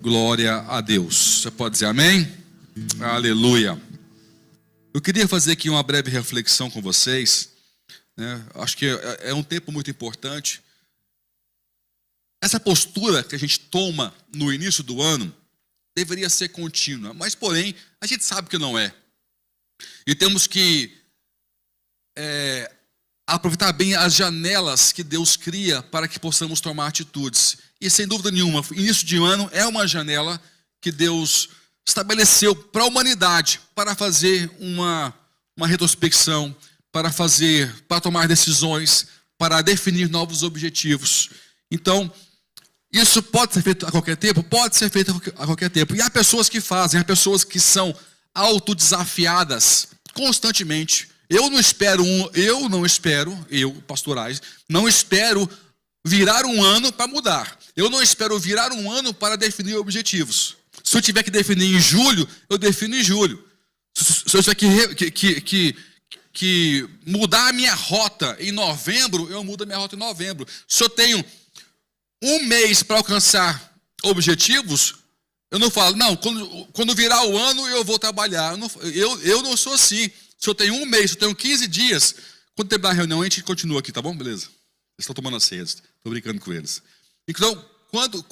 Glória a Deus. Você pode dizer amém? Aleluia. Eu queria fazer aqui uma breve reflexão com vocês, né? Acho que é um tempo muito importante. Essa postura que a gente toma no início do ano deveria ser contínua, mas porém a gente sabe que não é. E temos que aproveitar bem as janelas que Deus cria para que possamos tomar atitudes. E sem dúvida nenhuma, início de ano é uma janela que Deus estabeleceu para a humanidade, para fazer uma retrospecção, para tomar decisões, para definir novos objetivos. Então, isso pode ser feito a qualquer tempo? Pode ser feito a qualquer tempo. E há pessoas que fazem, há pessoas que são autodesafiadas constantemente. Eu, pastorais, não espero virar um ano para mudar. Eu não espero virar um ano para definir objetivos. Se eu tiver que definir em julho, eu defino em julho. Se eu tiver que mudar a minha rota em novembro, eu mudo a minha rota em novembro. Se eu tenho um mês para alcançar objetivos, eu não falo, não, quando virar o ano eu vou trabalhar. Eu não sou assim. Se eu tenho um mês, se eu tenho 15 dias, quando terminar a reunião, a gente continua aqui, tá bom? Beleza. Eles estão tomando a ceia, estou brincando com eles. Então, quando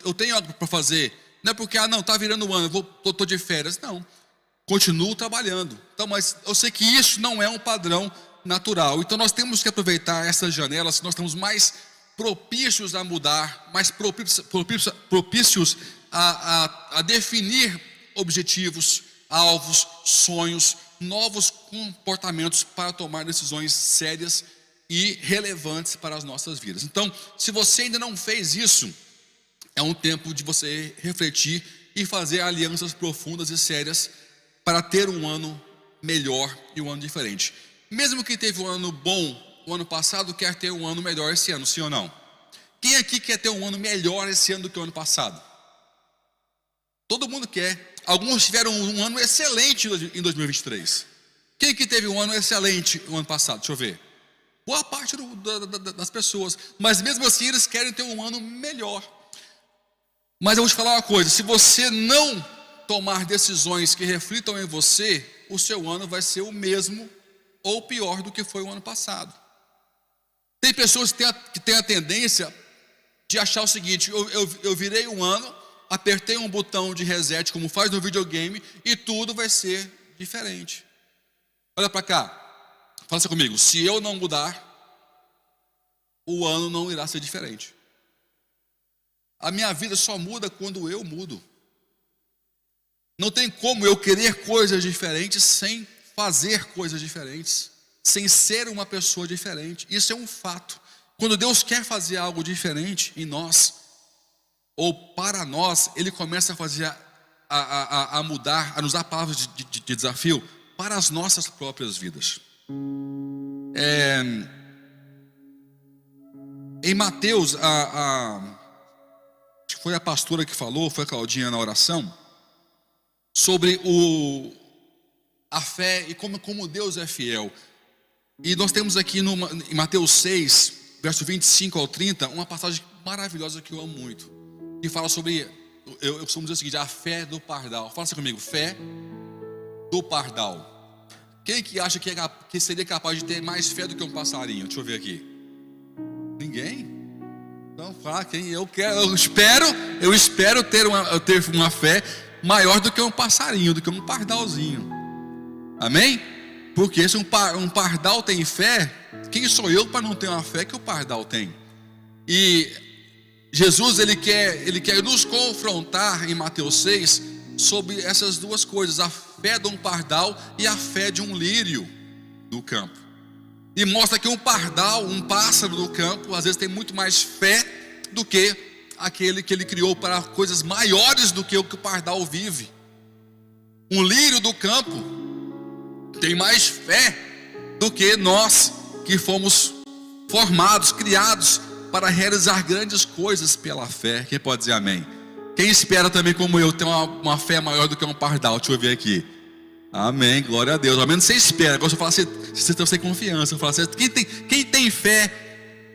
eu tenho algo para fazer, não é porque, não, está virando o ano, eu estou de férias. Não, continuo trabalhando. Então, mas eu sei que isso não é um padrão natural. Então, nós temos que aproveitar essas janelas, nós estamos mais propícios a mudar, mais propícios a definir objetivos, alvos, sonhos, novos comportamentos para tomar decisões sérias e relevantes para as nossas vidas. Então, se você ainda não fez isso, é um tempo de você refletir e fazer alianças profundas e sérias para ter um ano melhor e um ano diferente. Mesmo que teve um ano bom o ano passado, quer ter um ano melhor esse ano, sim ou não? Quem aqui quer ter um ano melhor esse ano do que o ano passado? Todo mundo quer. Alguns tiveram um ano excelente em 2023. Quem que teve um ano excelente no ano passado? Deixa eu ver. Boa parte das pessoas. Mas mesmo assim eles querem ter um ano melhor. Mas eu vou te falar uma coisa. Se você não tomar decisões que reflitam em você, o seu ano vai ser o mesmo ou pior do que foi o ano passado. Tem pessoas que têm a tendência de achar o seguinte: eu virei um ano, apertei um botão de reset, como faz no videogame, e tudo vai ser diferente. Olha para cá, fala assim comigo: se eu não mudar, o ano não irá ser diferente. A minha vida só muda quando eu mudo. Não tem como eu querer coisas diferentes sem fazer coisas diferentes, sem ser uma pessoa diferente. Isso é um fato. Quando Deus quer fazer algo diferente em nós, ou para nós, Ele começa a fazer, a mudar, a nos dar palavras de desafio para as nossas próprias vidas. Em Mateus, acho que foi a pastora que falou, foi a Claudinha na oração, sobre a fé e como Deus é fiel. E nós temos aqui em Mateus 6, verso 25 ao 30, uma passagem maravilhosa que eu amo muito, que fala sobre, eu costumo dizer o seguinte: a fé do pardal. Fala assim comigo: fé do pardal. Quem que acha que seria capaz de ter mais fé do que um passarinho? Deixa eu ver aqui. Ninguém? Então fala quem. Eu espero ter uma fé maior do que um passarinho, do que um pardalzinho. Amém? Porque se um pardal tem fé, quem sou eu para não ter uma fé que o pardal tem? E Jesus, ele quer nos confrontar em Mateus 6 sobre essas duas coisas: a fé de um pardal e a fé de um lírio do campo. E mostra que um pardal, um pássaro do campo, às vezes tem muito mais fé do que aquele que ele criou para coisas maiores do que o pardal vive. Um lírio do campo tem mais fé do que nós, que fomos formados, criados para realizar grandes coisas pela fé. Quem pode dizer amém? Quem espera também, como eu, ter uma fé maior do que um pardal? Deixa eu ver aqui. Amém, glória a Deus. Ao menos você espera. Agora eu falo assim, vocês estão sem confiança. Eu falo assim: quem tem fé,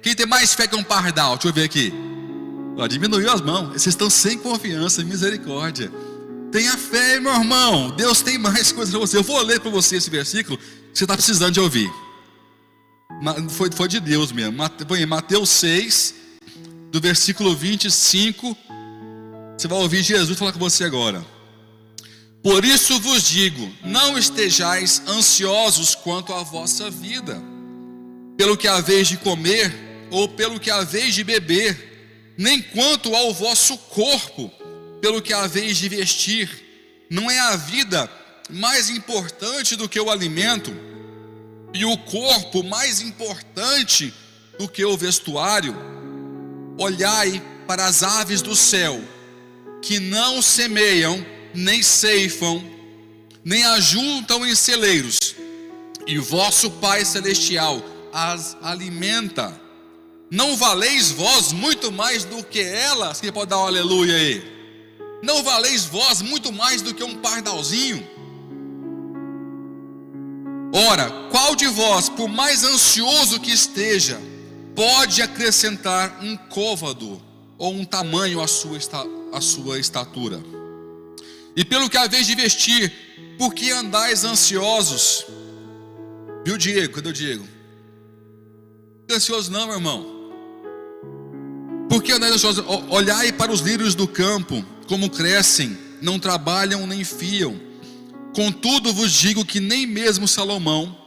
quem tem mais fé que um pardal? Deixa eu ver aqui. Ó, diminuiu as mãos. Vocês estão sem confiança, misericórdia. Tenha fé, meu irmão. Deus tem mais coisas para você. Eu vou ler para você esse versículo que você está precisando de ouvir. Foi de Deus mesmo. Mateus 6, do versículo 25. Você vai ouvir Jesus falar com você agora. Por isso vos digo, não estejais ansiosos quanto à vossa vida, pelo que haveis de comer, ou pelo que haveis de beber, nem quanto ao vosso corpo, pelo que haveis de vestir. Não é a vida mais importante do que o alimento, e o corpo mais importante do que o vestuário? Olhai para as aves do céu, que não semeiam, nem ceifam, nem ajuntam em celeiros, e vosso Pai Celestial as alimenta. Não valeis vós muito mais do que elas? Quem pode dar um aleluia aí? Não valeis vós muito mais do que um pardalzinho? Ora, qual de vós, por mais ansioso que esteja, pode acrescentar um côvado ou um tamanho à sua estatura? E pelo que haveis de vestir, por que andais ansiosos? Viu, Diego? Cadê o Diego? Não fica ansioso não, meu irmão. Por que andais ansiosos? Olhai para os lírios do campo, como crescem, não trabalham nem fiam. Contudo vos digo que nem mesmo Salomão,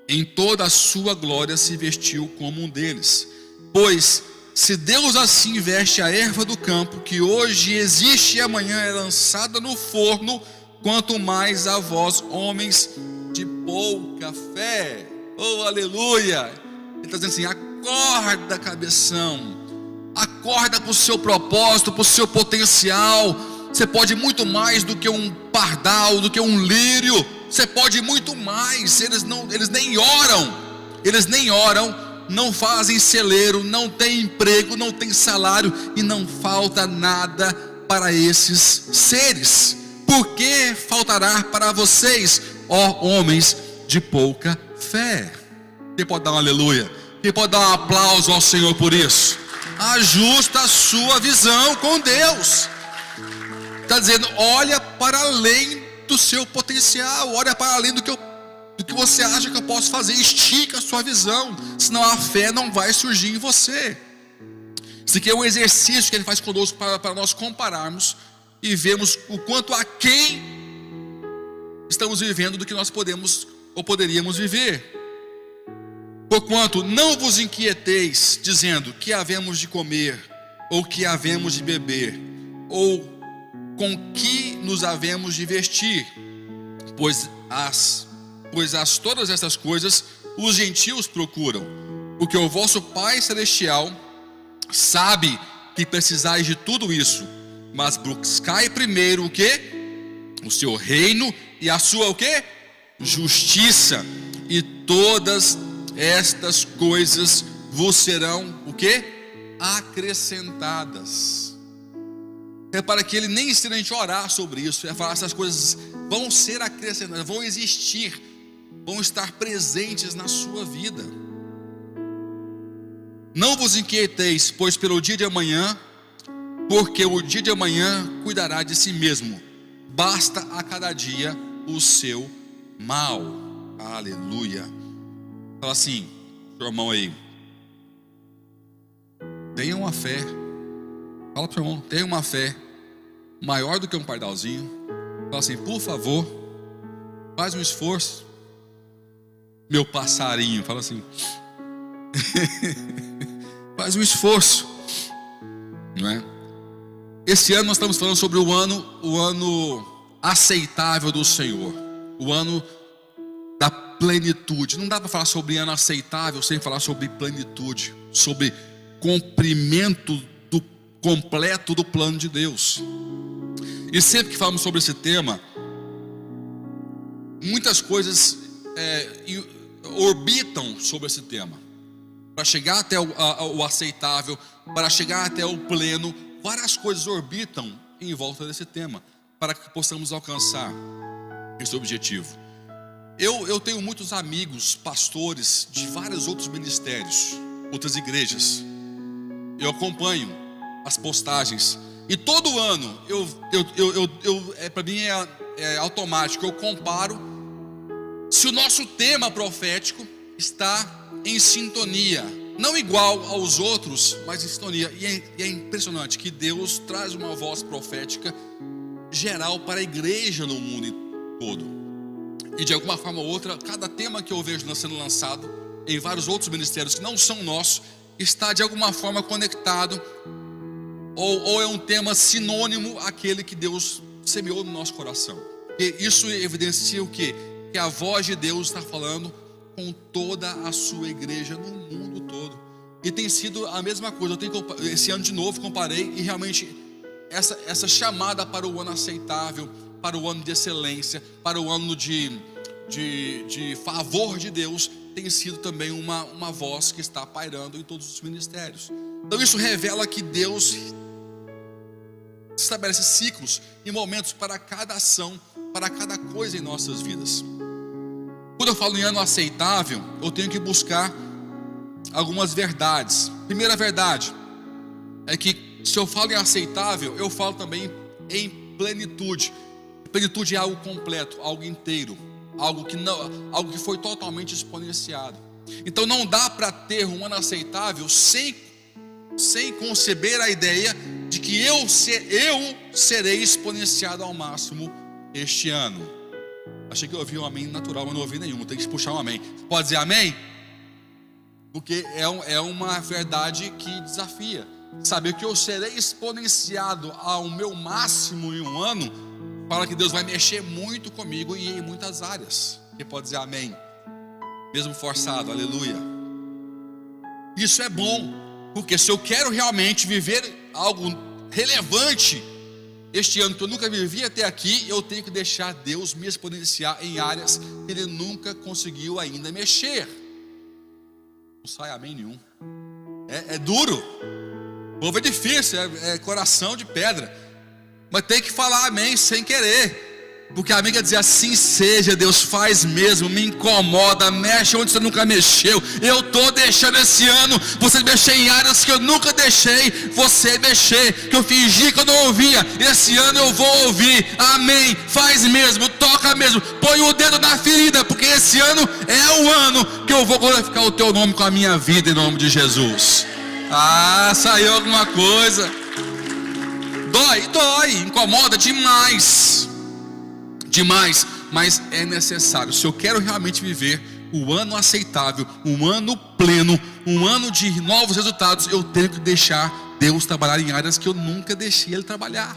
em toda a sua glória, se vestiu como um deles. Pois se Deus assim veste a erva do campo, que hoje existe e amanhã é lançada no forno, quanto mais a vós, homens de pouca fé. Oh, aleluia! Ele está dizendo assim: acorda, cabeção, acorda para o seu propósito, para o seu potencial. Você pode muito mais do que um pardal, do que um lírio. Você pode muito mais. Eles nem oram, não fazem celeiro, não tem emprego, não tem salário, e não falta nada para esses seres. Por que faltará para vocês, ó homens de pouca fé? Quem pode dar um aleluia? Quem pode dar um aplauso ao Senhor por isso? Ajusta a sua visão com Deus. Está dizendo, olha para além do seu potencial, olha para além do que você acha que eu posso fazer. Estica a sua visão, senão a fé não vai surgir em você. Isso aqui é um exercício que ele faz conosco para nós compararmos e vermos o quanto aquém estamos vivendo do que nós podemos ou poderíamos viver. Porquanto não vos inquieteis, dizendo que havemos de comer, ou que havemos de beber, ou com que nos havemos de vestir, pois todas essas coisas os gentios procuram, porque o vosso Pai Celestial sabe que precisais de tudo isso. Mas buscai primeiro o quê? O seu reino e a sua o quê? Justiça, e todas estas coisas vos serão o quê? Acrescentadas. É para que ele nem ensina a gente a orar sobre isso, é falar: essas coisas vão ser acrescentadas, vão existir, vão estar presentes na sua vida. Não vos inquieteis, pois pelo dia de amanhã, porque o dia de amanhã cuidará de si mesmo. Basta a cada dia o seu mal. Aleluia. Fala assim, seu irmão aí: tenha uma fé. Fala para o irmão: tenha uma fé maior do que um pardalzinho. Fala assim: por favor, faz um esforço, meu passarinho. Fala assim: faz um esforço, não é? Esse ano nós estamos falando sobre o ano aceitável do Senhor, o ano da plenitude. Não dá para falar sobre ano aceitável sem falar sobre plenitude, sobre cumprimento completo do plano de Deus. E sempre que falamos sobre esse tema, muitas coisas orbitam sobre esse tema. Para chegar até o aceitável, para chegar até o pleno, várias coisas orbitam em volta desse tema, para que possamos alcançar esse objetivo. Eu tenho muitos amigos, pastores de vários outros ministérios, outras igrejas. Eu acompanho as postagens. E todo ano, para mim é automático, eu comparo se o nosso tema profético está em sintonia. Não igual aos outros, mas em sintonia. E é impressionante que Deus traz uma voz profética geral para a igreja no mundo todo. E de alguma forma ou outra, cada tema que eu vejo sendo lançado em vários outros ministérios que não são nossos, está de alguma forma conectado, ou é um tema sinônimo àquele que Deus semeou no nosso coração. E isso evidencia o quê? Que a voz de Deus está falando com toda a sua igreja no mundo todo. E tem sido a mesma coisa. Esse ano de novo comparei, e realmente essa chamada para o ano aceitável, para o ano de excelência, para o ano de favor de Deus, tem sido também uma voz que está pairando em todos os ministérios. Então isso revela que Deus estabelece ciclos e momentos para cada ação, para cada coisa em nossas vidas. Quando eu falo em ano aceitável, eu tenho que buscar algumas verdades. Primeira verdade é que se eu falo em aceitável, eu falo também em plenitude. Plenitude é algo completo, algo inteiro, algo que foi totalmente exponenciado. Então não dá para ter um ano aceitável sem conceber a ideia de que eu serei exponenciado ao máximo este ano. Achei que eu ouvi um amém natural, mas não ouvi nenhum. Tem que puxar um amém. Pode dizer amém? Porque é uma verdade que desafia. Saber que eu serei exponenciado ao meu máximo em um ano, fala que Deus vai mexer muito comigo e em muitas áreas. Quem pode dizer amém? Mesmo forçado, aleluia. Isso é bom, porque se eu quero realmente viver algo relevante este ano que eu nunca vivi até aqui, eu tenho que deixar Deus me exponenciar em áreas que Ele nunca conseguiu ainda mexer. Não sai amém nenhum. É duro. O povo é difícil, é coração de pedra. Mas tem que falar amém sem querer. Porque a amiga dizia assim seja, Deus faz mesmo, me incomoda, mexe onde você nunca mexeu. Eu estou deixando esse ano você mexer em áreas que eu nunca deixei você mexer, que eu fingi que eu não ouvia. Esse ano eu vou ouvir, amém, faz mesmo, toca mesmo, põe o dedo na ferida, porque esse ano é o ano que eu vou glorificar o teu nome com a minha vida, em nome de Jesus. Saiu alguma coisa. Dói, incomoda demais, mas é necessário. Se eu quero realmente viver o ano aceitável, um ano pleno, um ano de novos resultados, eu tenho que deixar Deus trabalhar em áreas que eu nunca deixei Ele trabalhar.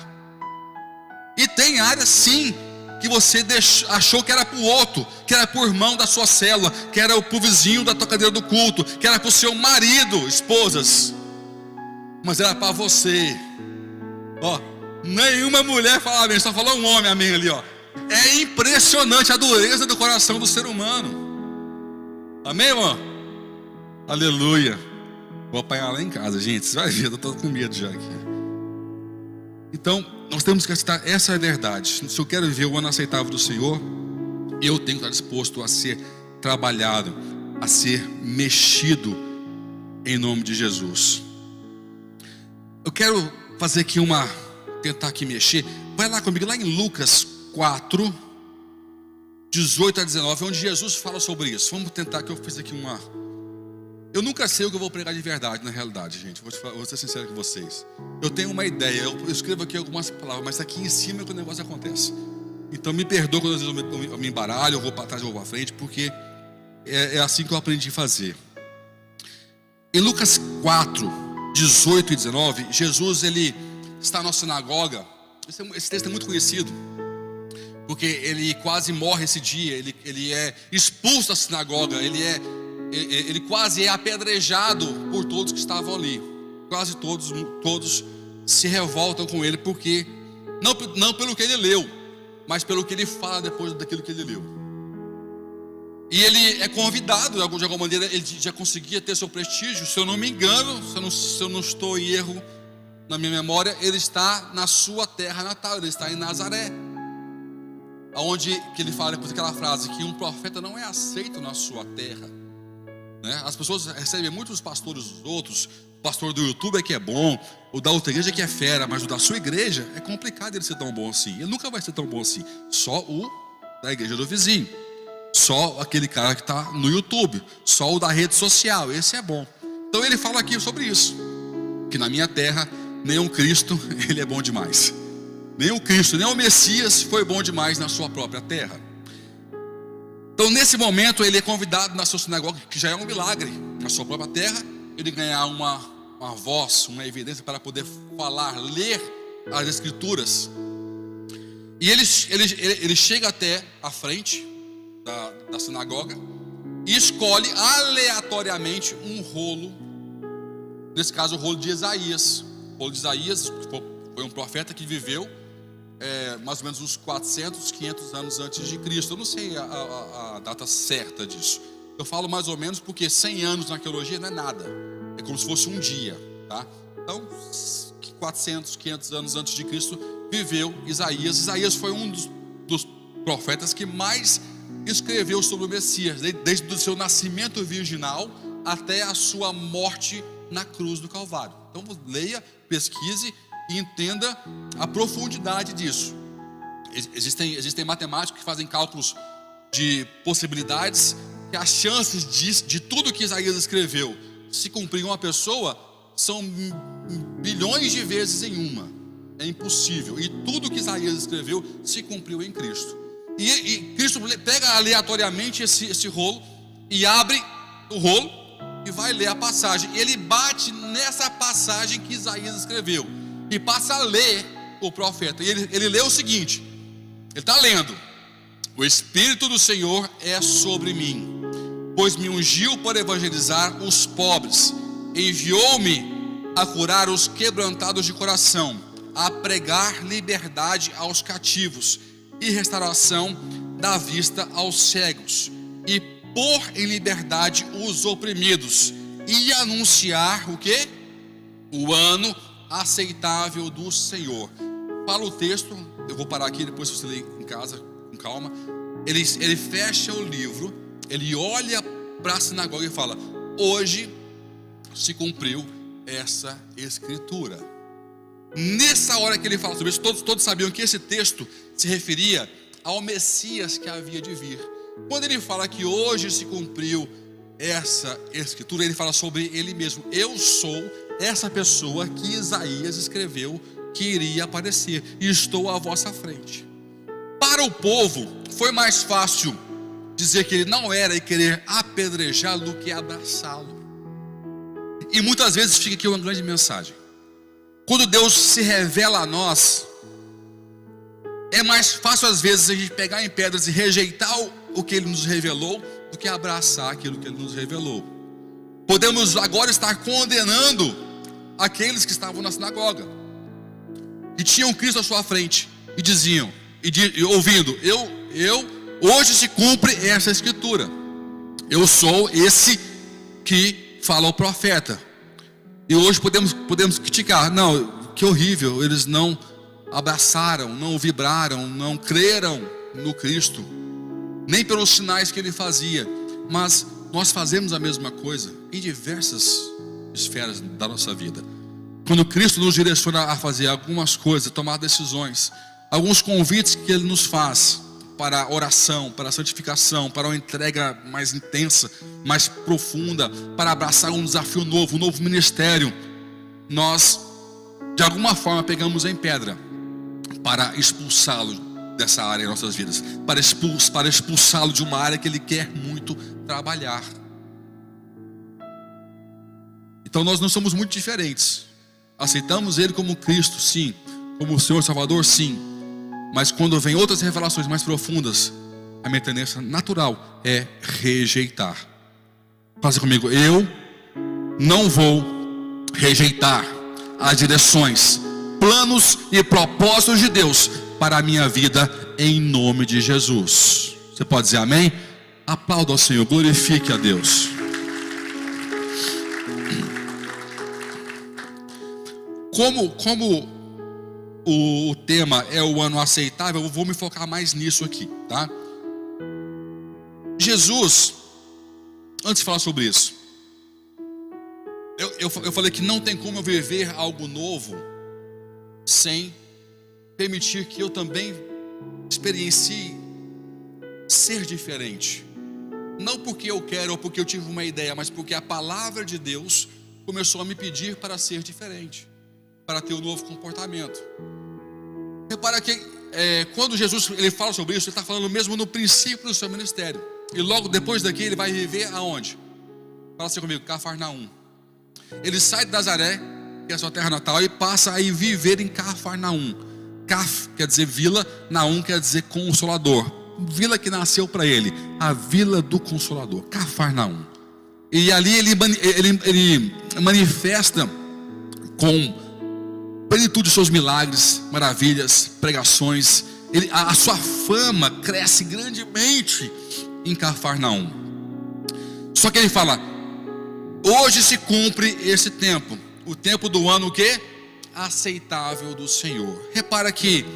E tem áreas sim que você achou que era para o outro, que era para o irmão da sua célula, que era para o vizinho da tua cadeira do culto, que era para o seu marido, esposas, mas era para você. Nenhuma mulher fala amém, só falou um homem amém ali, É impressionante a dureza do coração do ser humano. Amém, irmão? Aleluia. Vou apanhar lá em casa, gente. Você vai ver, eu estou com medo já aqui. Então, nós temos que aceitar, essa é a verdade. Se eu quero viver o ano aceitável do Senhor, eu tenho que estar disposto a ser trabalhado, a ser mexido em nome de Jesus. Eu quero fazer aqui tentar aqui mexer. Vai lá comigo, lá em Lucas 4, 18 a 19, onde Jesus fala sobre isso. Vamos tentar que eu fiz aqui Eu nunca sei o que eu vou pregar de verdade, na realidade, gente. Vou ser sincero com vocês. Eu tenho uma ideia, eu escrevo aqui algumas palavras, mas aqui em cima é que o negócio acontece. Então me perdoa quando às vezes eu me embaralho, eu vou para trás, eu vou para frente, porque é assim que eu aprendi a fazer. Em Lucas 4, 18 e 19, Jesus ele está na sinagoga. Esse texto é muito conhecido, porque ele quase morre esse dia. Ele é expulso da sinagoga, ele quase é apedrejado por todos que estavam ali. Quase todos se revoltam com ele, porque não pelo que ele leu, mas pelo que ele fala depois daquilo que ele leu. E ele é convidado, de alguma maneira, ele já conseguia ter seu prestígio. Se eu não me engano, se eu não estou em erro na minha memória, ele está na sua terra natal, ele está em Nazaré, onde que ele fala depois aquela frase, que um profeta não é aceito na sua terra, né? As pessoas recebem muitos pastores dos outros, pastor do YouTube é que é bom, o da outra igreja é que é fera, mas o da sua igreja é complicado ele ser tão bom assim. Ele nunca vai ser tão bom assim. Só o da igreja do vizinho, só aquele cara que está no YouTube, só o da rede social, esse é bom. Então ele fala aqui sobre isso, que na minha terra nenhum Cristo ele é bom demais. Nenhum Cristo, nem o Messias foi bom demais na sua própria terra. Então nesse momento ele é convidado na sua sinagoga, que já é um milagre, na sua própria terra, ele ganhar uma voz, uma evidência para poder falar, ler as escrituras. E ele chega até a frente da sinagoga e escolhe aleatoriamente um rolo, nesse caso o rolo de Isaías. O rolo de Isaías foi um profeta que viveu mais ou menos uns 400, 500 anos antes de Cristo. Eu não sei a data certa disso. Eu falo mais ou menos porque 100 anos na arqueologia não é nada. É como se fosse um dia, tá? Então, 400, 500 anos antes de Cristo viveu Isaías. Isaías foi um dos profetas que mais escreveu sobre o Messias, desde o seu nascimento virginal até a sua morte na cruz do Calvário. Então leia, pesquise e entenda a profundidade disso. Existem matemáticos que fazem cálculos de possibilidades, que as chances de tudo que Isaías escreveu se cumprir em uma pessoa são bilhões de vezes em uma. É impossível. E tudo que Isaías escreveu se cumpriu em Cristo. E Cristo pega aleatoriamente esse rolo e abre o rolo e vai ler a passagem. Ele bate nessa passagem que Isaías escreveu e passa a ler o profeta. E ele lê o seguinte: ele está lendo: o Espírito do Senhor é sobre mim, pois me ungiu para evangelizar os pobres, enviou-me a curar os quebrantados de coração, a pregar liberdade aos cativos e restauração da vista aos cegos, e pôr em liberdade os oprimidos, e anunciar o quê? O ano aceitável do Senhor. Fala o texto, eu vou parar aqui, depois você lê em casa com calma. Ele fecha o livro, ele olha para a sinagoga e fala: hoje se cumpriu essa escritura. Nessa hora que ele fala sobre isso, todos sabiam que esse texto se referia ao Messias que havia de vir. Quando ele fala que hoje se cumpriu essa escritura, ele fala sobre ele mesmo. Eu sou essa pessoa que Isaías escreveu que iria aparecer, e estou à vossa frente. Para o povo foi mais fácil dizer que ele não era e querer apedrejá-lo do que abraçá-lo. E muitas vezes fica aqui uma grande mensagem. Quando Deus se revela a nós, é mais fácil às vezes a gente pegar em pedras e rejeitar o que Ele nos revelou do que abraçar aquilo que Ele nos revelou. Podemos agora estar condenando aqueles que estavam na sinagoga, que tinham Cristo à sua frente e diziam, e ouvindo: hoje se cumpre essa escritura. Eu sou esse que fala o profeta. E hoje podemos criticar: não, que horrível, eles não abraçaram, não vibraram, não creram no Cristo, nem pelos sinais que ele fazia. Mas nós fazemos a mesma coisa em diversas esferas da nossa vida. Quando Cristo nos direciona a fazer algumas coisas, tomar decisões, alguns convites que Ele nos faz para a oração, para a santificação, para uma entrega mais intensa, mais profunda, para abraçar um desafio novo, um novo ministério, nós de alguma forma pegamos em pedra para expulsá-lo dessa área em nossas vidas, para expulsá-lo de uma área que Ele quer muito trabalhar. Então nós não somos muito diferentes. Aceitamos Ele como Cristo, sim, como Senhor Salvador, sim. Mas quando vem outras revelações mais profundas, a minha tendência natural é rejeitar. Faça comigo: eu não vou rejeitar as direções, planos e propósitos de Deus para a minha vida, em nome de Jesus. Você pode dizer amém? Aplauda ao Senhor, glorifique a Deus. Como o tema é o ano aceitável, eu vou me focar mais nisso aqui, tá? Jesus, antes de falar sobre isso, eu falei que não tem como eu viver algo novo sem permitir que eu também experiencie ser diferente. Não porque eu quero ou porque eu tive uma ideia, mas porque a palavra de Deus começou a me pedir para ser diferente, para ter um novo comportamento. Repara que quando Jesus ele fala sobre isso, ele está falando mesmo no princípio do seu ministério. E logo depois daqui ele vai viver aonde? Fala assim comigo, Cafarnaum. Ele sai de Nazaré, que é a sua terra natal, e passa a viver em Cafarnaum. Caf quer dizer vila, Naum quer dizer consolador. Vila que nasceu para ele, a vila do Consolador, Cafarnaum. E ali ele manifesta com plenitude os seus milagres, maravilhas, pregações. A sua fama cresce grandemente em Cafarnaum. Só que ele fala: hoje se cumpre esse tempo, o tempo do ano o quê? Aceitável do Senhor. Repara que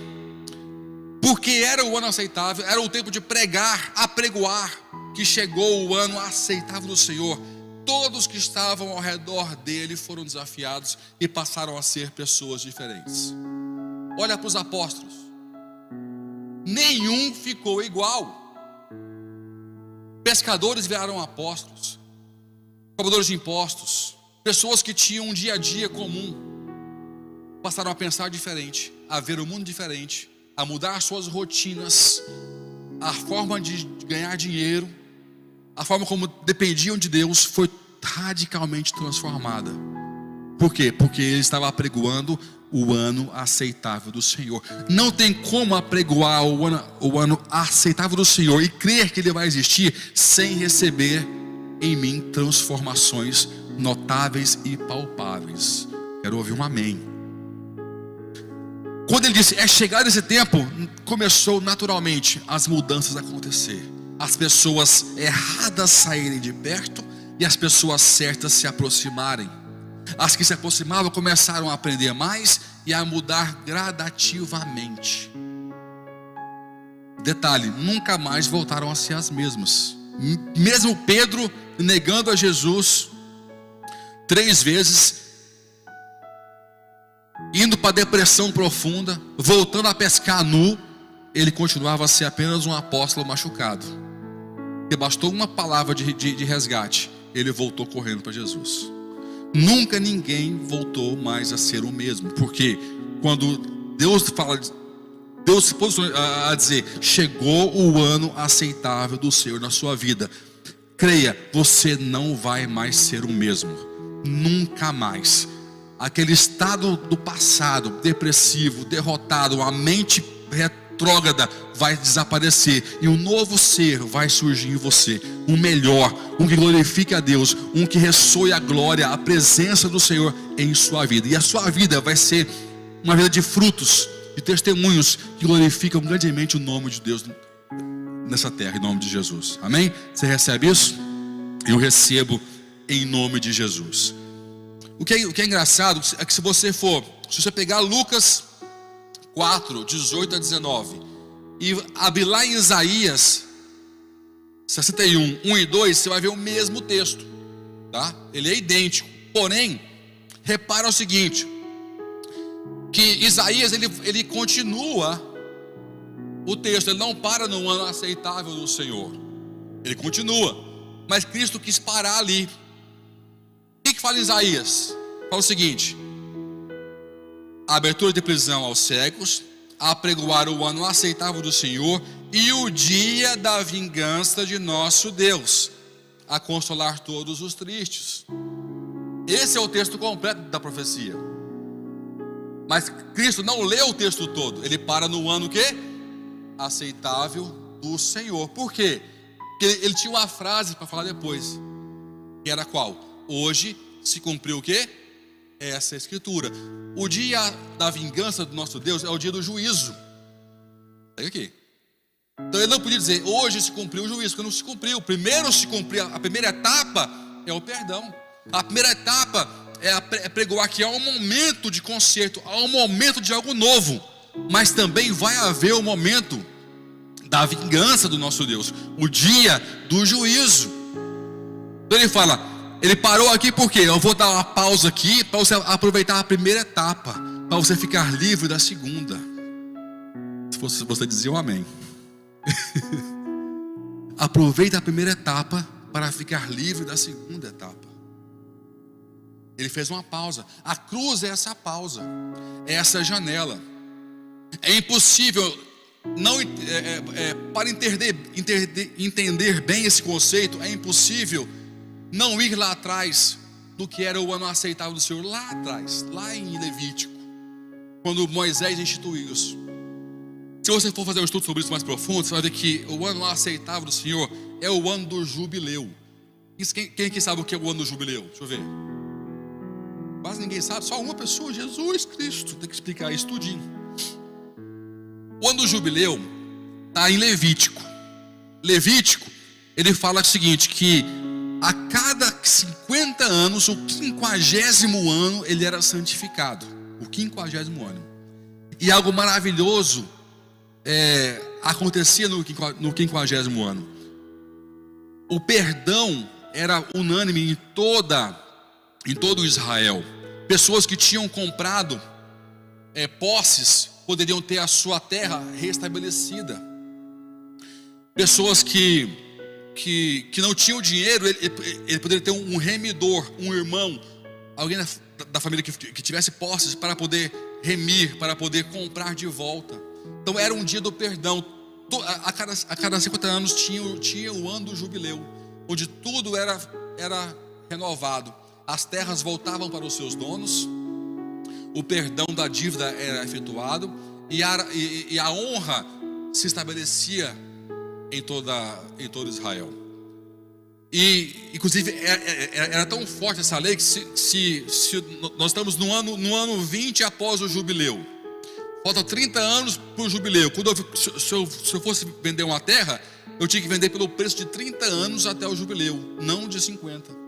porque era o ano aceitável, era o tempo de pregar, apregoar, que chegou o ano aceitável do Senhor. Todos que estavam ao redor dele foram desafiados e passaram a ser pessoas diferentes. Olha para os apóstolos, nenhum ficou igual. Pescadores viraram apóstolos, cobradores de impostos, pessoas que tinham um dia a dia comum, passaram a pensar diferente, a ver o mundo diferente, a mudar suas rotinas, a forma de ganhar dinheiro, a forma como dependiam de Deus foi radicalmente transformada. Por quê? Porque ele estava apregoando o ano aceitável do Senhor. Não tem como apregoar o ano aceitável do Senhor e crer que ele vai existir sem receber em mim transformações notáveis e palpáveis. Quero ouvir um amém. Quando ele disse, é chegado esse tempo, começou naturalmente as mudanças a acontecer. As pessoas erradas saírem de perto e as pessoas certas se aproximarem. As que se aproximavam começaram a aprender mais e a mudar gradativamente. Detalhe, nunca mais voltaram a ser as mesmas. Mesmo Pedro negando a Jesus 3 vezes, indo para a depressão profunda, voltando a pescar nu, ele continuava a ser apenas um apóstolo machucado. E bastou uma palavra de resgate, ele voltou correndo para Jesus. Nunca ninguém voltou mais a ser o mesmo, porque quando Deus se posiciona a dizer, chegou o ano aceitável do Senhor na sua vida, creia, você não vai mais ser o mesmo, nunca mais. Aquele estado do passado, depressivo, derrotado, a mente retrógrada vai desaparecer e um novo ser vai surgir em você, um melhor, um que glorifique a Deus, um que ressoe a glória, a presença do Senhor em sua vida. E a sua vida vai ser uma vida de frutos, de testemunhos que glorificam grandemente o nome de Deus nessa terra, em nome de Jesus. Amém? Você recebe isso? Eu recebo em nome de Jesus. O que é engraçado é que se você pegar Lucas 4, 18 a 19 e abrir lá em Isaías 61, 1 e 2, você vai ver o mesmo texto, tá? Ele é idêntico, porém, repara o seguinte, que Isaías ele continua o texto, ele não para no ano aceitável do Senhor, ele continua, mas Cristo quis parar ali. O que fala Isaías? Fala o seguinte: a abertura de prisão aos cegos, a apregoar o ano aceitável do Senhor e o dia da vingança de nosso Deus, a consolar todos os tristes. Esse é o texto completo da profecia. Mas Cristo não lê o texto todo, ele para no ano quê? Aceitável do Senhor. Por quê? Porque ele tinha uma frase para falar depois, que era qual? Hoje se cumpriu o quê? Essa escritura. O dia da vingança do nosso Deus é o dia do juízo. Pega aqui. Então ele não podia dizer, hoje se cumpriu o juízo, porque não se cumpriu. Primeiro se cumpriu, a primeira etapa é o perdão. A primeira etapa é pregoar que há um momento de conserto, há um momento de algo novo. Mas também vai haver o momento da vingança do nosso Deus, o dia do juízo. Então ele fala, Ele parou aqui porque eu vou dar uma pausa aqui para você aproveitar a primeira etapa, para você ficar livre da segunda. Se fosse você dizia um amém. Aproveita a primeira etapa para ficar livre da segunda etapa. Ele fez uma pausa. A cruz é essa pausa, é essa janela. É impossível não para entender bem esse conceito, é impossível não ir lá atrás do que era o ano aceitável do Senhor, lá atrás, lá em Levítico, quando Moisés instituiu isso. Se você for fazer um estudo sobre isso mais profundo, você vai ver que o ano aceitável do Senhor é o ano do jubileu. Quem que sabe o que é o ano do jubileu? Deixa eu ver. Quase ninguém sabe, só uma pessoa, Jesus Cristo. Tem que explicar isso tudinho. O ano do jubileu está em Levítico. Levítico, ele fala o seguinte, que a cada 50 anos, o 50º ano, ele era santificado. O 50º ano. E algo maravilhoso acontecia no 50º ano. O perdão era unânime em todo Israel. Pessoas que tinham comprado posses poderiam ter a sua terra restabelecida. Pessoas que não tinham dinheiro, ele poderia ter um remidor, um irmão, alguém da família que tivesse posses para poder remir, para poder comprar de volta. Então era um dia do perdão. A cada 50 anos tinha o ano do jubileu, onde tudo era renovado. As terras voltavam para os seus donos, o perdão da dívida era efetuado, e a honra se estabelecia em todo Israel. E inclusive era tão forte essa lei que se nós estamos no ano 20 após o jubileu, faltam 30 anos para o jubileu. Se eu fosse vender uma terra, eu tinha que vender pelo preço de 30 anos até o jubileu, não de 50.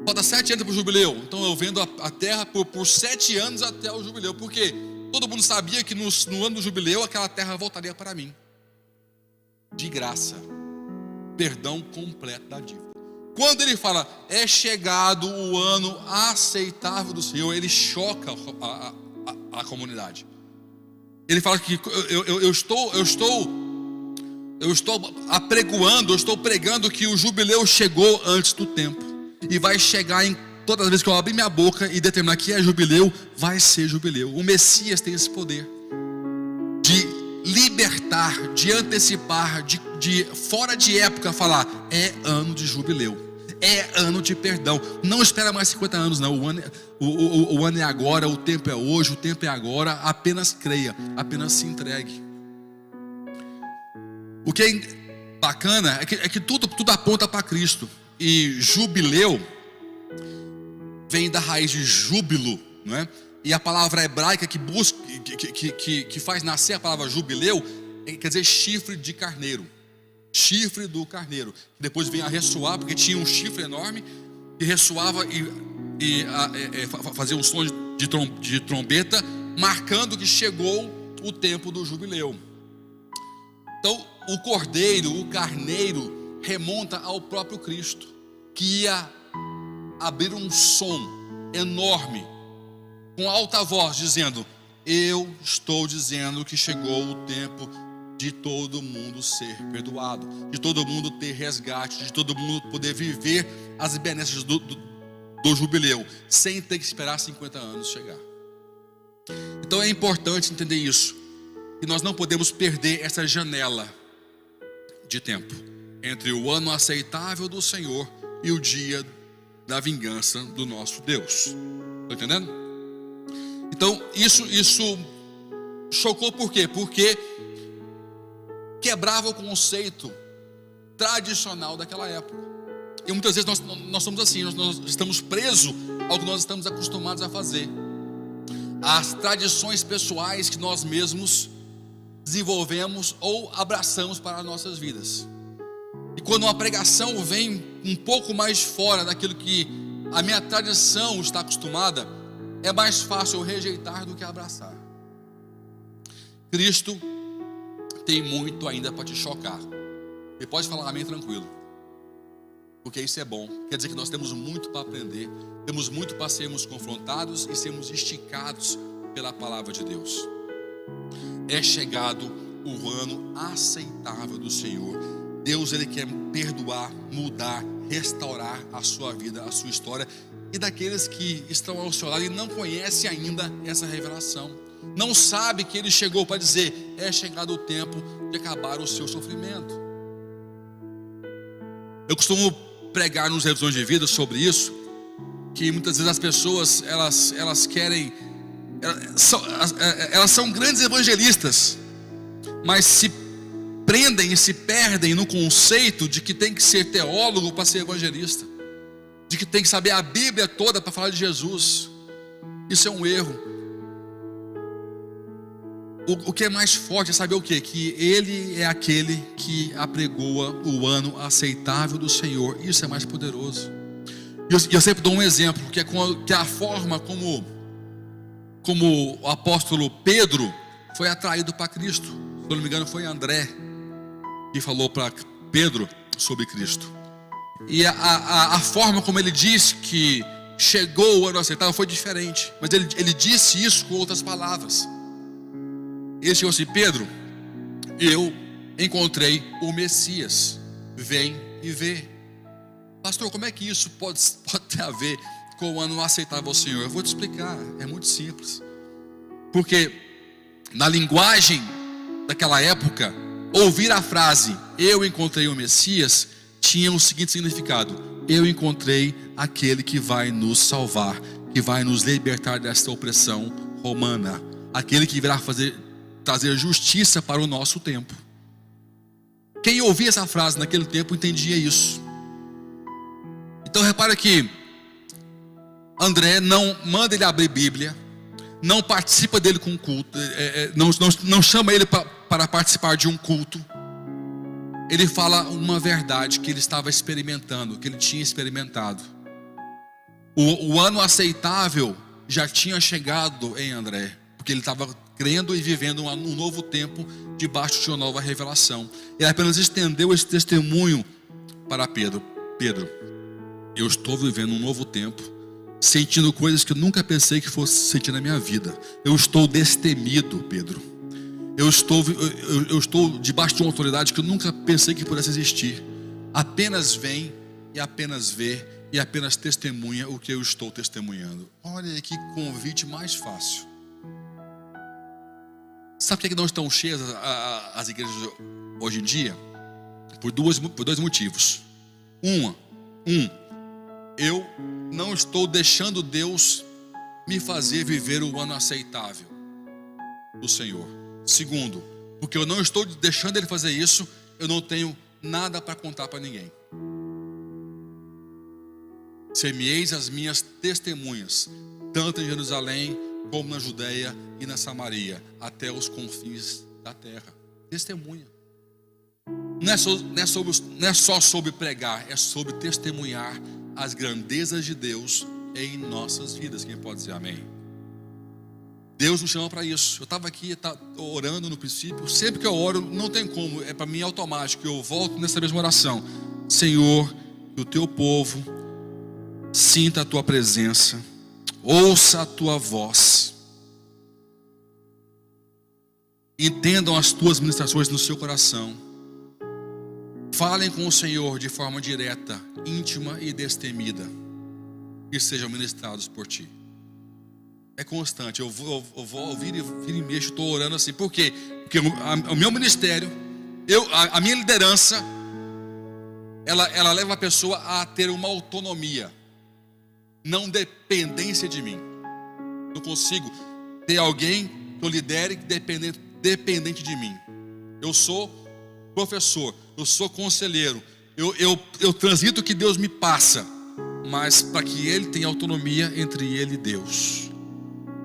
Falta 7 anos para o jubileu, então eu vendo a terra por 7 anos até o jubileu, porque todo mundo sabia que no ano do jubileu aquela terra voltaria para mim, de graça, perdão completo da dívida. Quando ele fala, é chegado o ano aceitável do Senhor, ele choca a comunidade. Ele fala que eu estou apregoando, eu estou pregando que o jubileu chegou antes do tempo. E vai chegar em todas as vezes que eu abrir minha boca e determinar que é jubileu, vai ser jubileu. O Messias tem esse poder de libertar, de antecipar, de fora de época falar, é ano de jubileu, é ano de perdão. Não espera mais 50 anos não, o ano é agora, o tempo é hoje, o tempo é agora. Apenas creia, apenas se entregue. O que é bacana é que tudo aponta para Cristo. E jubileu vem da raiz de júbilo, não é? E a palavra hebraica que faz nascer a palavra jubileu quer dizer chifre de carneiro, chifre do carneiro. Depois vem a ressoar, porque tinha um chifre enorme que ressoava e fazia um som de trombeta, marcando que chegou o tempo do jubileu. Então o cordeiro, o carneiro, remonta ao próprio Cristo, que ia abrir um som enorme, com alta voz, dizendo, eu estou dizendo que chegou o tempo de todo mundo ser perdoado, de todo mundo ter resgate, de todo mundo poder viver as benesses do jubileu, sem ter que esperar 50 anos chegar. Então é importante entender isso, que nós não podemos perder essa janela de tempo entre o ano aceitável do Senhor e o dia da vingança do nosso Deus. Está entendendo? Então isso chocou por quê? Porque quebrava o conceito tradicional daquela época. E muitas vezes nós somos assim, nós estamos presos ao que nós estamos acostumados a fazer, às tradições pessoais que nós mesmos desenvolvemos ou abraçamos para as nossas vidas. E quando uma pregação vem um pouco mais fora daquilo que a minha tradição está acostumada, é mais fácil eu rejeitar do que abraçar. Cristo tem muito ainda para te chocar. E pode falar amém tranquilo. porque isso é bom. Quer dizer que nós temos muito para aprender, temos muito para sermos confrontados e sermos esticados pela palavra de Deus. É chegado o ano aceitável do Senhor. Deus, Ele quer perdoar, mudar, restaurar a sua vida, a sua história. E daqueles que estão ao seu lado e não conhecem ainda essa revelação, não sabe que Ele chegou para dizer: é chegado o tempo de acabar o seu sofrimento. Eu costumo pregar nos revisões de vida sobre isso, que muitas vezes as pessoas elas querem, elas são grandes evangelistas, mas se prendem e se perdem no conceito de que tem que ser teólogo para ser evangelista, de que tem que saber a Bíblia toda para falar de Jesus. Isso é um erro. O que é mais forte é saber o quê? Que Ele é aquele que apregoa o ano aceitável do Senhor. Isso é mais poderoso. E eu sempre dou um exemplo, que é a forma como o apóstolo Pedro foi atraído para Cristo. Se eu não me engano, foi André que falou para Pedro sobre Cristo. E a forma como ele disse que chegou o ano aceitável foi diferente. Mas ele disse isso com outras palavras. Ele chegou assim: Pedro, eu encontrei o Messias, vem e vê. Pastor, como é que isso pode ter a ver com o ano aceitável ao Senhor? Eu vou te explicar, é muito simples. Porque na linguagem daquela época, ouvir a frase eu encontrei o Messias tinha o seguinte significado: eu encontrei aquele que vai nos salvar, que vai nos libertar desta opressão romana, aquele que virá trazer justiça para o nosso tempo. Quem ouvia essa frase naquele tempo entendia isso. Então repara que André não manda ele abrir Bíblia, não participa dele com culto, não chama ele para participar de um culto. Ele fala uma verdade que ele estava experimentando, que ele tinha experimentado. O ano aceitável já tinha chegado em André, porque ele estava crendo e vivendo um novo tempo debaixo de uma nova revelação. Ele apenas estendeu esse testemunho para Pedro. Pedro, eu estou vivendo um novo tempo, sentindo coisas que eu nunca pensei que fosse sentir na minha vida. Eu estou destemido, Pedro. Eu estou debaixo de uma autoridade que eu nunca pensei que pudesse existir. Apenas vem e apenas vê e apenas testemunha o que eu estou testemunhando. Olha aí que convite mais fácil. Sabe por que não estão cheias as igrejas hoje em dia? Por dois motivos. Eu não estou deixando Deus me fazer viver o ano aceitável do Senhor. Segundo, porque eu não estou deixando Ele fazer isso, eu não tenho nada para contar para ninguém. Ser-me-eis as minhas testemunhas, tanto em Jerusalém como na Judeia e na Samaria, até os confins da terra. Testemunha. Não é só sobre pregar, é sobre testemunhar as grandezas de Deus em nossas vidas. Quem pode dizer amém? Deus nos chama para isso. Eu estava aqui orando no princípio. Sempre que eu oro, não tem como, é para mim automático. Eu volto nessa mesma oração: Senhor, que o teu povo sinta a tua presença, ouça a tua voz, entendam as tuas ministrações no seu coração, falem com o Senhor de forma direta, íntima e destemida, e sejam ministrados por ti. É constante. Eu vou ouvir e mexo, estou orando assim. Por quê? Porque o meu ministério, a minha liderança, ela leva a pessoa a ter uma autonomia, não dependência de mim. Não consigo ter alguém que eu lidere dependente de mim. Eu sou professor, eu sou conselheiro, eu transito o que Deus me passa, mas para que Ele tenha autonomia entre Ele e Deus.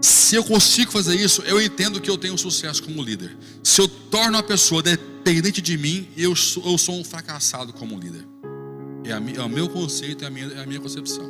Se eu consigo fazer isso, eu entendo que eu tenho sucesso como líder. Se eu torno a pessoa dependente de mim, eu sou um fracassado como líder. É o meu conceito, é a minha concepção.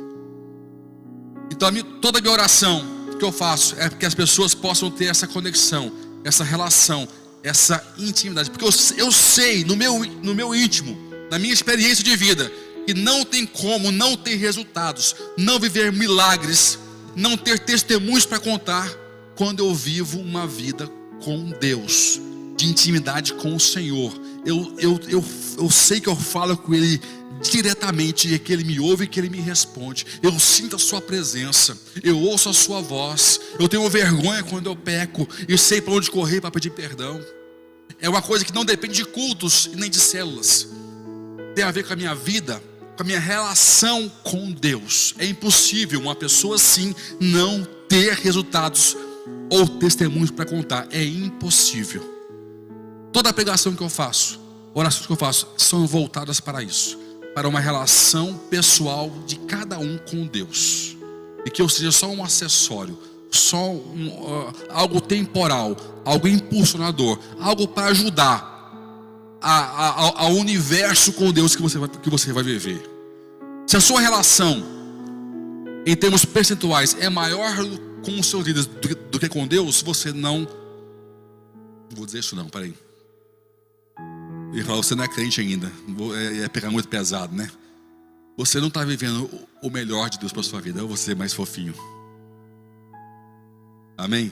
Então toda a minha oração que eu faço é que as pessoas possam ter essa conexão, essa relação, essa intimidade. Porque eu sei no meu íntimo, na minha experiência de vida, que não tem como não ter resultados, não viver milagres, não ter testemunhos para contar quando eu vivo uma vida com Deus, de intimidade com o Senhor. Eu sei que eu falo com Ele diretamente, e que Ele me ouve e que Ele me responde. Eu sinto a sua presença, eu ouço a sua voz, eu tenho vergonha quando eu peco e sei para onde correr para pedir perdão. É uma coisa que não depende de cultos e nem de células, tem a ver com a minha vida, com a minha relação com Deus. É impossível uma pessoa assim não ter resultados ou testemunhos para contar. É impossível. Toda a pregação que eu faço, orações que eu faço, são voltadas para isso, para uma relação pessoal de cada um com Deus, e que eu seja só um acessório, só algo temporal, algo impulsionador, algo para ajudar ao universo com Deus que você vai viver. Se a sua relação em termos percentuais é maior com os seus líderes do que com Deus, você não vou dizer isso não, peraí. E falar, você não é crente ainda, é pegar muito pesado, né? Você não está vivendo o melhor de Deus para a sua vida, eu vou ser mais fofinho. Amém?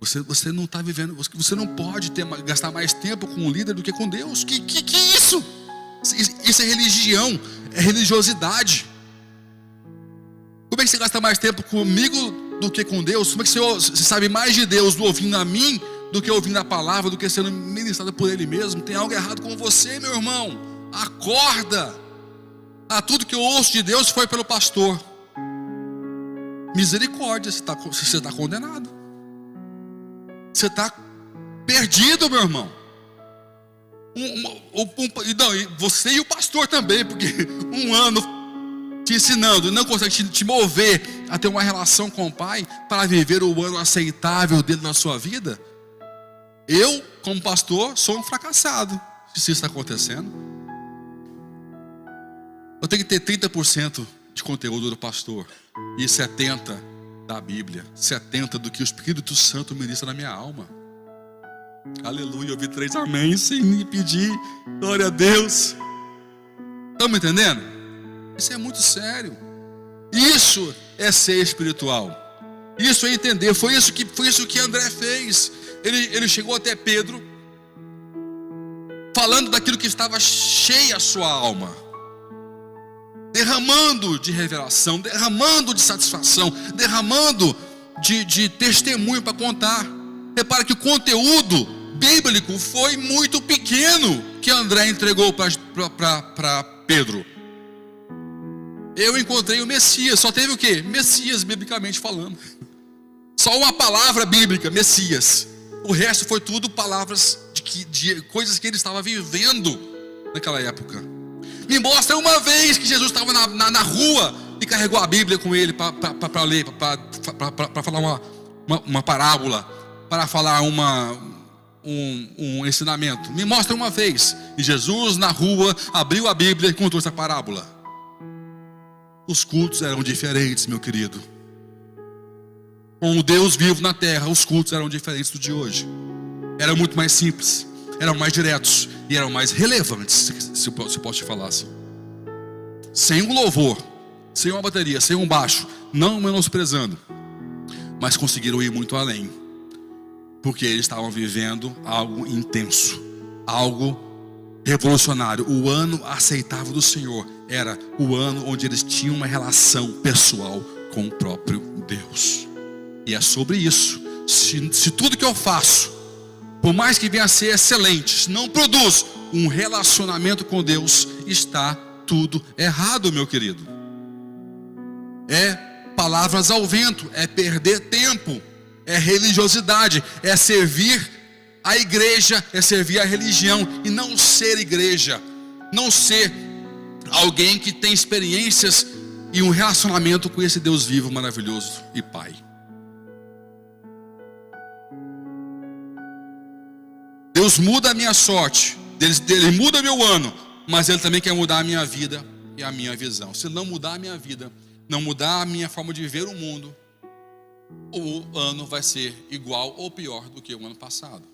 Você não está vivendo, você não pode gastar mais tempo com o líder do que com Deus. Que isso? Isso é religião, é religiosidade. Como é que você gasta mais tempo comigo do que com Deus? Como é que você sabe mais de Deus ouvindo a mim do que ouvindo a palavra, do que sendo ministrado por Ele mesmo? Tem algo errado com você, meu irmão. Acorda. Tudo que eu ouço de Deus foi pelo pastor. Misericórdia, você está condenado. Você está perdido, meu irmão. Você e o pastor também, porque um ano te ensinando e não consegue te mover a ter uma relação com o Pai para viver o ano aceitável dele na sua vida. Eu, como pastor, sou um fracassado se isso está acontecendo. Eu tenho que ter 30% de conteúdo do pastor e 70% da Bíblia, 70% do que o Espírito Santo ministra na minha alma. Aleluia, eu vi 3 amém sem me pedir. Glória a Deus. Estamos entendendo? Isso é muito sério. Isso é ser espiritual. Isso é entender. Foi isso que André fez. Ele chegou até Pedro, falando daquilo que estava cheia a sua alma, derramando de revelação, derramando de satisfação, derramando de testemunho para contar. Repara que o conteúdo bíblico foi muito pequeno que André entregou para Pedro. Eu encontrei o Messias. Só teve o quê? Messias, biblicamente falando. Só uma palavra bíblica, Messias. O resto foi tudo palavras de coisas que ele estava vivendo naquela época. Me mostra uma vez que Jesus estava na rua e carregou a Bíblia com ele para ler, para falar uma parábola, para falar um ensinamento. Me mostra uma vez. E Jesus na rua abriu a Bíblia e contou essa parábola. Os cultos eram diferentes, meu querido. Com o Deus vivo na terra, os cultos eram diferentes do de hoje. Eram muito mais simples, eram mais diretos e eram mais relevantes, se eu posso te falar assim. Sem um louvor, sem uma bateria, sem um baixo, não menosprezando, mas conseguiram ir muito além, porque eles estavam vivendo algo intenso, algo revolucionário. O ano aceitável do Senhor era o ano onde eles tinham uma relação pessoal com o próprio Deus. E é sobre isso. Se tudo que eu faço, por mais que venha a ser excelente, se não produz um relacionamento com Deus, está tudo errado, meu querido. É palavras ao vento, é perder tempo, é religiosidade, é servir a igreja, é servir a religião e não ser igreja, não ser alguém que tem experiências e um relacionamento com esse Deus vivo, maravilhoso e Pai. Deus muda a minha sorte, Ele muda meu ano, mas Ele também quer mudar a minha vida e a minha visão. Se não mudar a minha vida, não mudar a minha forma de ver o mundo, o ano vai ser igual ou pior do que o ano passado.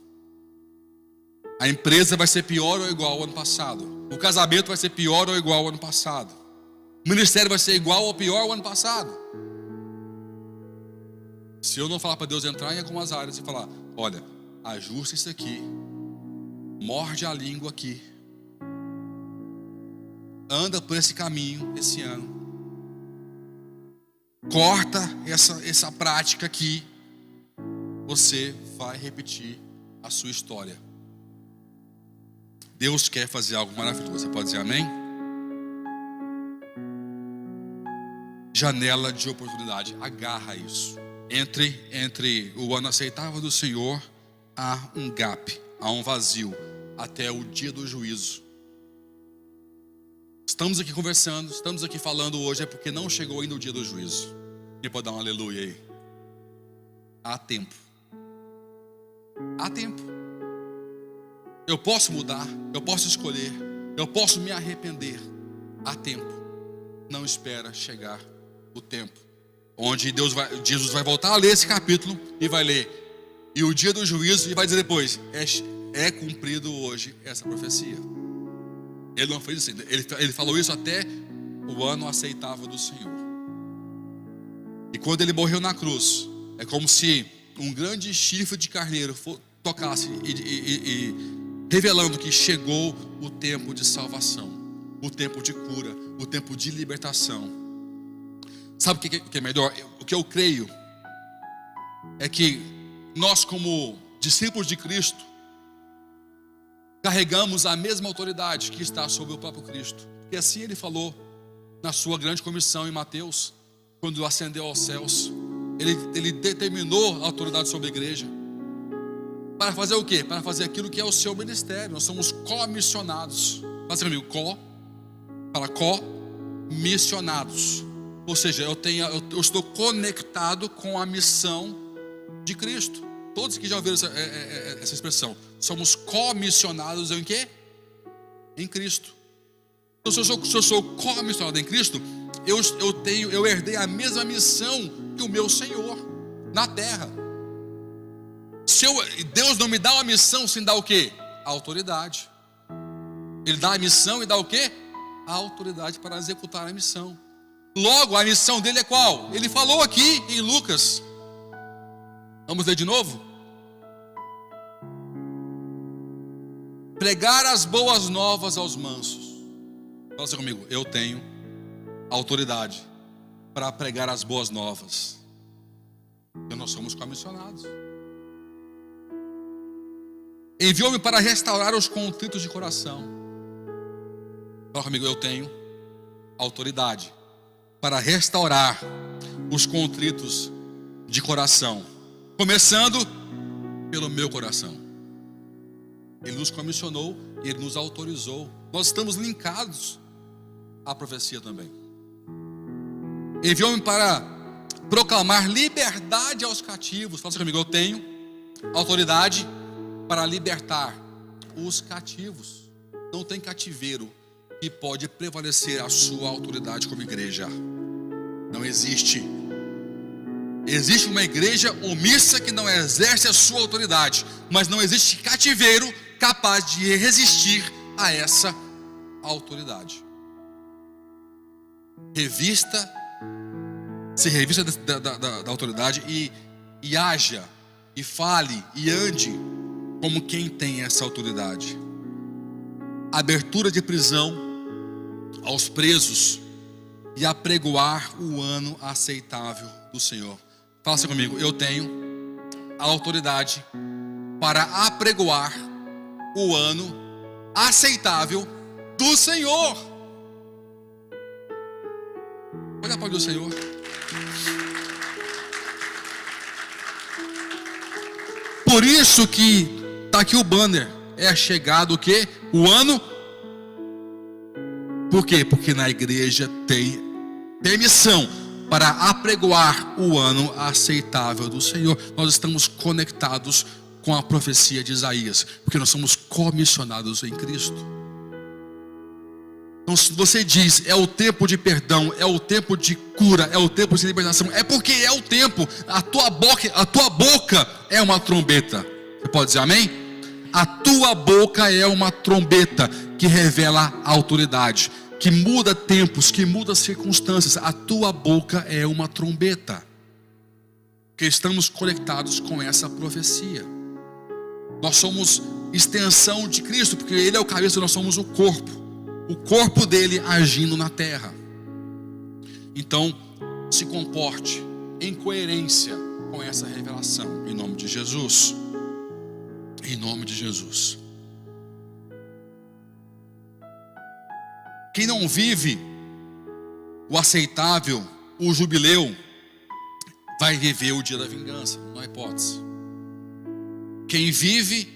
A empresa vai ser pior ou igual ao ano passado. O casamento vai ser pior ou igual ao ano passado. O ministério vai ser igual ou pior ao ano passado. Se eu não falar para Deus entrar em algumas áreas e falar: olha, ajusta isso aqui, morde a língua aqui, anda por esse caminho esse ano, corta essa prática aqui, você vai repetir a sua história. Deus quer fazer algo maravilhoso. Você pode dizer amém? Janela de oportunidade. Agarra isso. Entre o ano aceitável do Senhor, há um gap, há um vazio, até o dia do juízo. Estamos aqui conversando, estamos aqui falando hoje, é porque não chegou ainda o dia do juízo. Quem pode dar um aleluia aí? Há tempo. Há tempo. Eu posso mudar, eu posso escolher, eu posso me arrepender. Há tempo. Não espera chegar o tempo onde Jesus vai voltar a ler esse capítulo e vai ler: e o dia do juízo, e vai dizer depois: é cumprido hoje essa profecia. Ele não fez isso, ele falou isso até o ano aceitável do Senhor. E quando ele morreu na cruz, é como se um grande chifre de carneiro tocasse e revelando que chegou o tempo de salvação, o tempo de cura, o tempo de libertação. Sabe o que é melhor? O que eu creio é que nós, como discípulos de Cristo, carregamos a mesma autoridade que está sobre o próprio Cristo. E assim ele falou na sua grande comissão em Mateus, quando ascendeu aos céus. Ele determinou a autoridade sobre a igreja. Para fazer o quê? Para fazer aquilo que é o seu ministério. Nós somos comissionados. Fala comigo, co-missionados. Ou seja, eu estou conectado com a missão de Cristo. Todos que já ouviram essa expressão. Somos comissionados em quê? Em Cristo. Então, se eu sou comissionado em Cristo, eu herdei a mesma missão que o meu Senhor na terra. Deus não me dá uma missão sem dar o quê? A autoridade. Ele dá a missão e dá o quê? A autoridade para executar a missão. Logo, a missão dele é qual? Ele falou aqui em Lucas. Vamos ler de novo? Pregar as boas novas aos mansos. Fala assim comigo: eu tenho autoridade para pregar as boas novas. Porque nós somos comissionados. Enviou-me para restaurar os contritos de coração. Fala comigo: eu tenho autoridade para restaurar os contritos de coração, começando pelo meu coração. Ele nos comissionou e Ele nos autorizou. Nós estamos linkados à profecia também. Enviou-me para proclamar liberdade aos cativos. Fala assim comigo: eu tenho autoridade para libertar os cativos. Não tem cativeiro que pode prevalecer a sua autoridade como igreja. Não existe. Existe uma igreja omissa que não exerce a sua autoridade, mas não existe cativeiro capaz de resistir a essa autoridade. Se revista da autoridade e haja, e fale, e ande como quem tem essa autoridade. Abertura de prisão aos presos e apregoar o ano aceitável do Senhor. Fala assim comigo: eu tenho a autoridade para apregoar o ano aceitável do Senhor. Olha para o Senhor. Por isso que está aqui o banner. É chegado o quê? O ano. Por quê? Porque na igreja tem missão para apregoar o ano aceitável do Senhor. Nós estamos conectados com a profecia de Isaías, porque nós somos comissionados em Cristo. Então, se você diz: é o tempo de perdão, é o tempo de cura, é o tempo de libertação, é porque é o tempo. A tua boca é uma trombeta. Você pode dizer amém? a tua boca é uma trombeta que revela a autoridade, que muda tempos, que muda circunstâncias. A tua boca é uma trombeta. Que estamos conectados com essa profecia. Nós somos extensão de Cristo, porque Ele é o cabeça, nós somos o corpo dele agindo na terra. Então, se comporte em coerência com essa revelação, em nome de Jesus. Em nome de Jesus. Quem não vive o aceitável, o jubileu, vai viver o dia da vingança, não há hipótese. Quem vive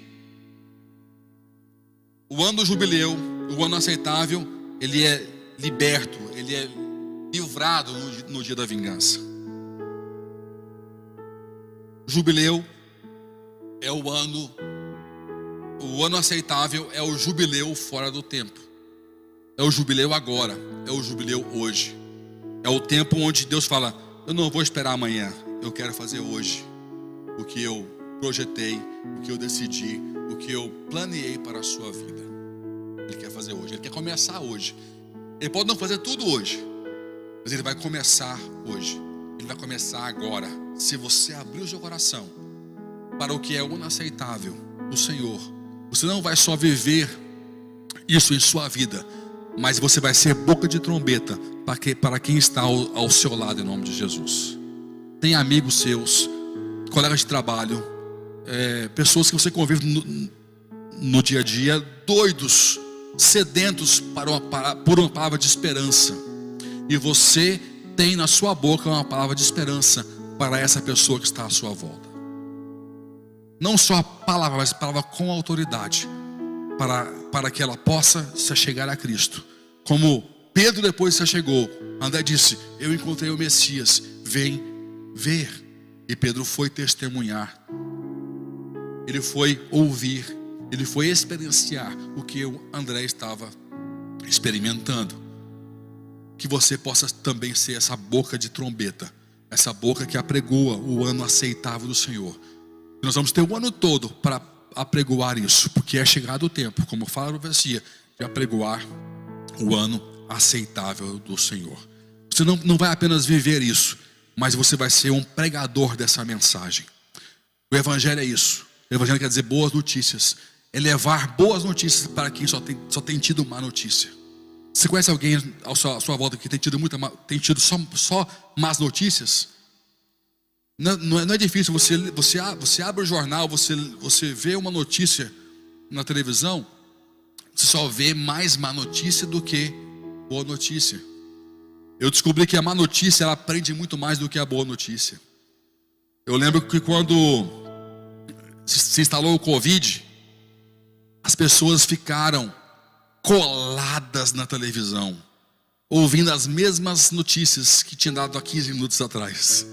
o ano do jubileu, o ano aceitável, ele é liberto, ele é livrado no dia da vingança. Jubileu é o ano aceitável é o jubileu fora do tempo. É o jubileu agora, é o jubileu hoje. É o tempo onde Deus fala: eu não vou esperar amanhã, eu quero fazer hoje o que eu projetei, o que eu decidi, o que eu planeei para a sua vida. Ele quer fazer hoje, ele quer começar hoje. Ele pode não fazer tudo hoje, mas ele vai começar hoje. Ele vai começar agora. Se você abrir o seu coração para o que é inaceitável do Senhor, você não vai só viver isso em sua vida, mas você vai ser boca de trombeta para quem está ao seu lado, em nome de Jesus. Tem amigos seus, colegas de trabalho, pessoas que você convive no dia a dia, doidos, sedentos por uma palavra de esperança. E você tem na sua boca uma palavra de esperança para essa pessoa que está à sua volta. Não só a palavra, mas a palavra com autoridade, para que ela possa se chegar a Cristo. Como Pedro depois se chegou, André disse: eu encontrei o Messias, vem ver. E Pedro foi testemunhar, ele foi ouvir, ele foi experienciar o que o André estava experimentando. Que você possa também ser essa boca de trombeta, essa boca que apregoa o ano aceitável do Senhor. Nós vamos ter o ano todo para apregoar isso, porque é chegado o tempo, como fala a profecia, de apregoar o ano aceitável do Senhor. Você não vai apenas viver isso, mas você vai ser um pregador dessa mensagem. O Evangelho é isso. O Evangelho quer dizer boas notícias, é levar boas notícias para quem só tem tido má notícia. Você conhece alguém à sua volta que tem tido só más notícias? Não é difícil, você abre o jornal, você vê uma notícia na televisão, você só vê mais má notícia do que boa notícia. Eu descobri que a má notícia, ela prende muito mais do que a boa notícia. Eu lembro que quando se instalou o Covid, as pessoas ficaram coladas na televisão, ouvindo as mesmas notícias que tinha dado há 15 minutos atrás.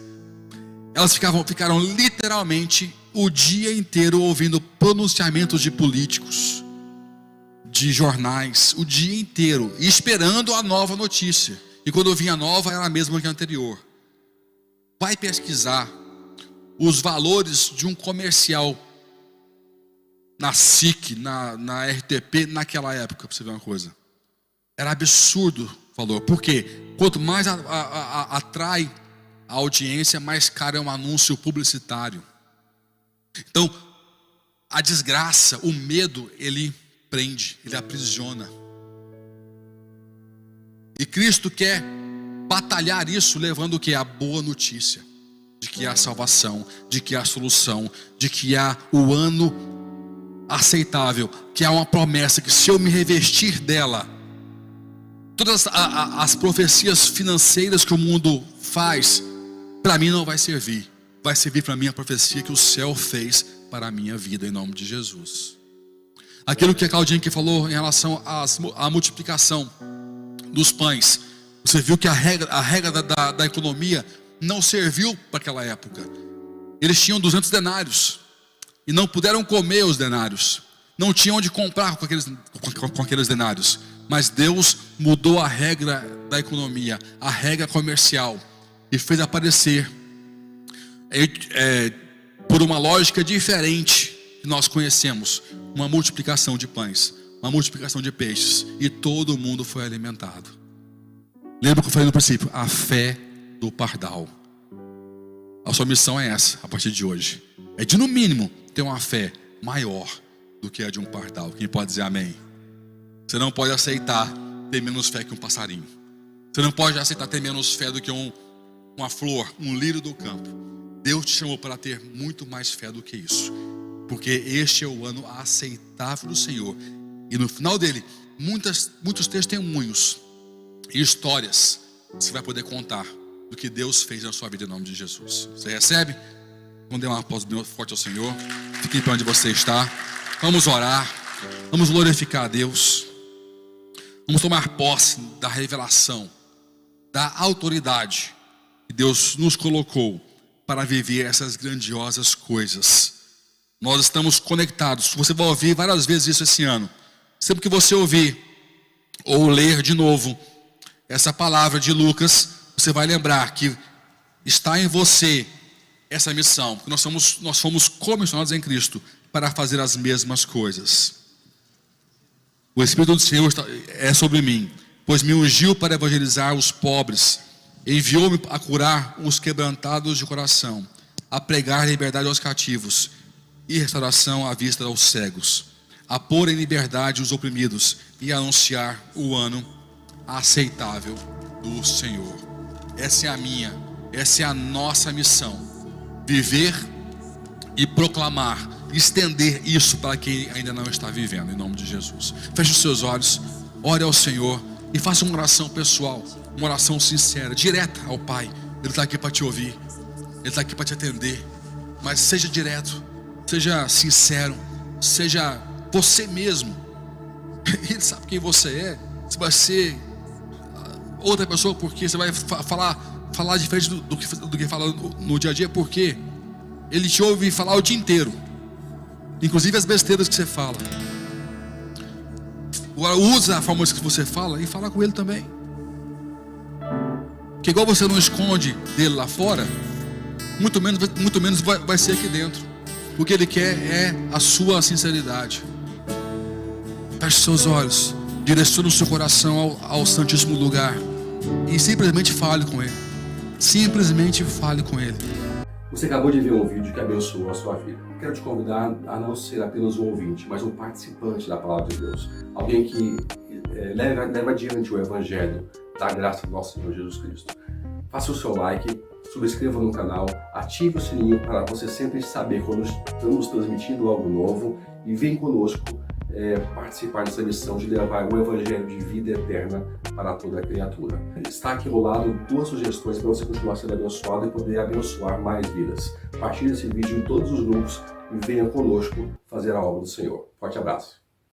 Elas ficaram literalmente o dia inteiro ouvindo pronunciamentos de políticos, de jornais, o dia inteiro, e esperando a nova notícia. E quando vinha a nova, era a mesma que a anterior. Vai pesquisar os valores de um comercial na SIC, na RTP, naquela época, para você ver uma coisa. Era absurdo o valor. Por quê? Quanto mais atrai a audiência, mais caro é um anúncio publicitário. Então, a desgraça, o medo, ele prende, ele aprisiona. E Cristo quer batalhar isso, levando o que? A boa notícia de que há salvação, de que há solução, de que há o ano aceitável, que há uma promessa que se eu me revestir dela, todas as profecias financeiras que o mundo faz, para mim não vai servir. Vai servir para mim a profecia que o céu fez para a minha vida, em nome de Jesus. Aquilo que a Claudinha que falou em relação à multiplicação dos pães. Você viu que a regra da economia não serviu para aquela época. Eles tinham 200 denários e não puderam comer os denários. Não tinham onde comprar com aqueles denários. Mas Deus mudou a regra da economia, a regra comercial, e fez aparecer por uma lógica diferente que nós conhecemos uma multiplicação de pães, uma multiplicação de peixes, e todo mundo foi alimentado. Lembra que eu falei no princípio? A fé do pardal. A sua missão é essa, a partir de hoje. É de, no mínimo, ter uma fé maior do que a de um pardal. Quem pode dizer amém? Você não pode aceitar ter menos fé que um passarinho. Você não pode aceitar ter menos fé do que uma flor, um lírio do campo. Deus te chamou para ter muito mais fé do que isso. Porque este é o ano aceitável do Senhor. E no final dele, muitos testemunhos e histórias você vai poder contar do que Deus fez na sua vida em nome de Jesus. Você recebe? Vamos dar uma aplauso bem forte ao Senhor. Fique em pé onde você está. Vamos orar. Vamos glorificar a Deus. Vamos tomar posse da revelação, da autoridade que Deus nos colocou para viver essas grandiosas coisas. Nós estamos conectados. Você vai ouvir várias vezes isso esse ano. Sempre que você ouvir ou ler de novo essa palavra de Lucas, você vai lembrar que está em você essa missão. Porque nós fomos comissionados em Cristo para fazer as mesmas coisas. O Espírito do Senhor é sobre mim, pois me ungiu para evangelizar os pobres, enviou-me a curar os quebrantados de coração, a pregar liberdade aos cativos e restauração à vista aos cegos, a pôr em liberdade os oprimidos e a anunciar o ano aceitável do Senhor. Essa é a nossa missão: viver e proclamar, estender isso para quem ainda não está vivendo, em nome de Jesus. Feche os seus olhos, ore ao Senhor e faça uma oração pessoal, uma oração sincera, direta ao Pai. Ele está aqui para te ouvir, Ele está aqui para te atender, mas seja direto, seja sincero, seja você mesmo. Ele sabe quem você é. Você vai ser outra pessoa porque você vai falar diferente do que fala no dia a dia, porque Ele te ouve falar o dia inteiro, inclusive as besteiras que você fala. Agora usa a forma que você fala e fala com Ele também. Que igual você não esconde dele lá fora, muito menos vai ser aqui dentro. O que Ele quer é a sua sinceridade. Feche seus olhos, direcione o seu coração ao Santíssimo Lugar e simplesmente fale com Ele. Simplesmente fale com Ele. Você acabou de ver um vídeo que abençoou a sua vida. Quero te convidar a não ser apenas um ouvinte, mas um participante da Palavra de Deus. Alguém que leva adiante o Evangelho da graça do nosso Senhor Jesus Cristo. Faça o seu like, subscreva no canal, ative o sininho para você sempre saber quando estamos transmitindo algo novo e vem conosco participar dessa missão de levar o Evangelho de vida eterna para toda a criatura. Está aqui rolado 2 sugestões para você continuar sendo abençoado e poder abençoar mais vidas. Compartilhe esse vídeo em todos os grupos e venha conosco fazer a obra do Senhor. Forte abraço.